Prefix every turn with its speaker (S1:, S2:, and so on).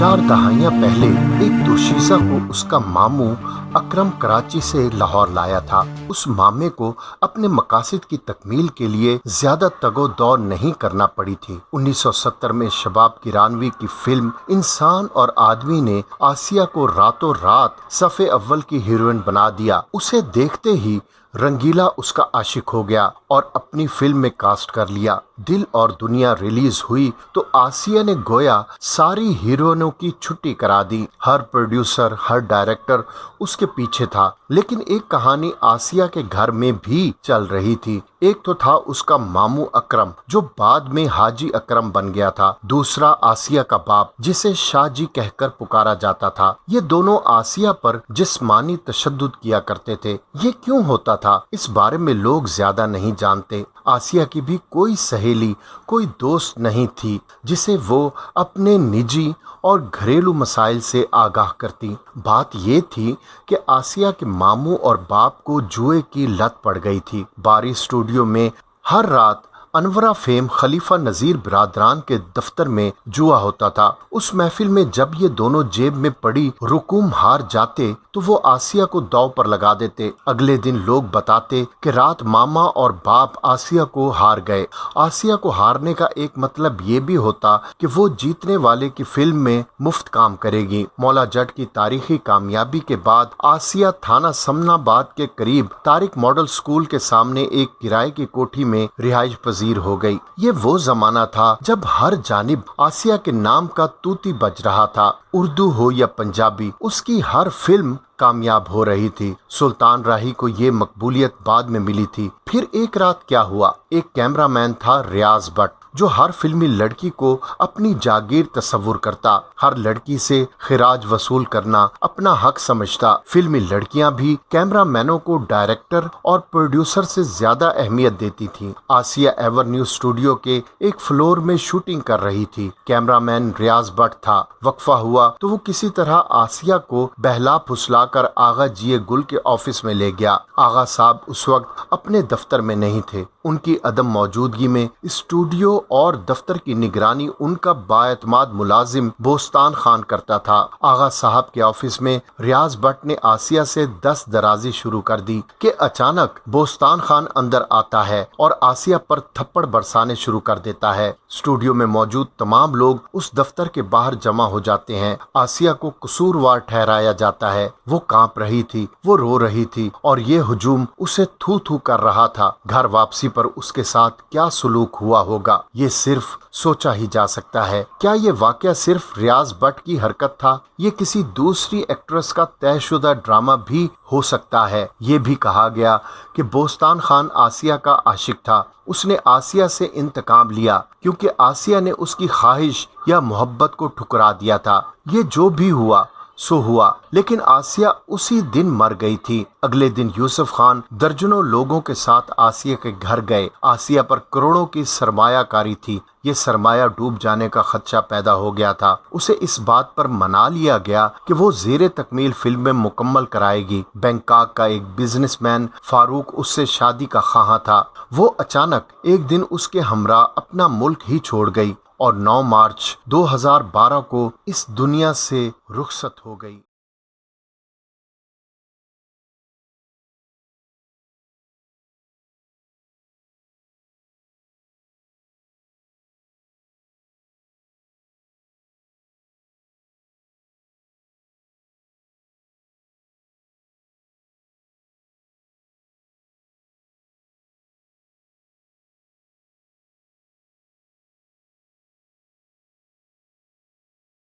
S1: 4 दहाइयां पहले एक दोशीशा को उसका मामू अकरम कराची से लाहौर लाया था। उस मामे को अपने मकासद की तकमील के लिए ज्यादा तगो-दौर नहीं करना पड़ी थी। 1970 में शबाब किरानवी की फिल्म इंसान और आदमी ने आसिया को रातों रात सफ़े अव्वल की हीरोइन बना दिया। उसे देखते ही रंगीला उसका आशिक हो गया और अपनी फिल्म में कास्ट कर लिया। दिल और दुनिया रिलीज हुई तो आसिया ने गोया सारी हीरोइनों की छुट्टी करा दी। हर प्रोड्यूसर, हर डायरेक्टर उसके पीछे था। लेकिन एक कहानी आसिया के घर में भी चल रही थी। एक तो था उसका मामू अकरम जो बाद में हाजी अकरम बन गया था। दूसरा आसिया का बाप जिसे शाहजी कहकर पुकारा जाता था। ये दोनों आसिया पर जिस्मानी तशद्दुद किया करते थे। ये क्यों होता था इस बारे में लोग ज्यादा नहीं जानते। आसिया की भी कोई सहेली, कोई दोस्त नहीं थी जिसे वो अपने निजी और घरेलू मसाइल से आगाह करती। बात ये थी कि आसिया के मामू और बाप को जुए की लत पड़ गई थी। बारी स्टूडियो में हर रात अनवरा फेम खलीफा नजीर बिरादरान के दफ्तर में जुआ होता था। उस महफिल में जब ये दोनों जेब में पड़ी रुकूम हार जाते तो वो आसिया को दाव पर लगा देते। अगले दिन लोग बताते कि रात मामा और बाप आसिया को हार गए। आसिया को हारने का एक मतलब ये भी होता कि वो जीतने वाले की फिल्म में मुफ्त काम करेगी। मौला जट की तारीखी कामयाबी के बाद आसिया थाना समनाबाद के करीब तारिक मॉडल स्कूल के सामने एक किराए की कोठी में रिहाइश पजीर हो गई। ये वो जमाना था जब हर जानिब आसिया के नाम का तूती बज रहा था। उर्दू हो या पंजाबी, उसकी हर फिल्म कामयाब हो रही थी। सुल्तान राही को ये मकबूलियत बाद में मिली थी। फिर एक रात क्या हुआ, एक कैमरामैन था रियाज भट्ट जो हर फिल्मी लड़की को अपनी जागीर तस्वुर करता। हर लड़की से खिराज वसूल करना अपना हक समझता। फिल्मी लड़कियां भी कैमरामैनों को डायरेक्टर और प्रोड्यूसर से ज्यादा अहमियत देती थीं। आसिया एवेन्यू स्टूडियो के एक फ्लोर में शूटिंग कर रही थी। कैमरामैन रियाज भट्ट था। वक्फा हुआ तो वो किसी तरह आसिया को बहला फुसला कर आगा जिए गुल के ऑफिस में ले गया। आगा साहब उस वक्त अपने दफ्तर में नहीं थे। उनकी अदम मौजूदगी में स्टूडियो और दफ्तर की निगरानी उनका बाएतमाद मुलाजिम बोस्तान खान करता था। आगा साहब के ऑफिस में रियाज भट्ट ने आसिया से 10 दराजी शुरू कर दी कि अचानक बोस्तान खान अंदर आता है और आसिया पर थप्पड़ बरसाने शुरू कर देता है। स्टूडियो में मौजूद तमाम लोग उस दफ्तर के बाहर जमा हो जाते हैं। आसिया को कसूरवार ठहराया जाता है। वो कांप रही थी, वो रो रही थी और ये हुजूम उसे थू थू कर रहा था। घर वापसी पर उसके साथ क्या सुलूक हुआ होगा ये सिर्फ सोचा ही जा सकता है। क्या ये वाकया सिर्फ रियाज भट्ट की हरकत था? ये किसी दूसरी एक्ट्रेस का तयशुदा ड्रामा भी हो सकता है। ये भी कहा गया कि बोस्तान खान आसिया का आशिक था। उसने आसिया से इंतकाम लिया क्योंकि आसिया ने उसकी ख्वाहिश या मोहब्बत को ठुकरा दिया था। ये जो भी हुआ सो हुआ, लेकिन आसिया उसी दिन मर गई थी। अगले दिन यूसुफ खान दर्जनों लोगों के साथ आसिया के घर गए। आसिया पर करोड़ों की सरमायाकारी थी। ये सरमाया डूब जाने का खदशा पैदा हो गया था। उसे इस बात पर मना लिया गया कि वो ज़ेरे तकमील फिल्म में मुकम्मल कराएगी। बैंकॉक का एक बिजनेसमैन फारूक उससे शादी का ख्वाह था। वो अचानक एक दिन उसके हमरा अपना मुल्क ही छोड़ गई और 9 मार्च 2012 को इस दुनिया से रुखसत हो गई।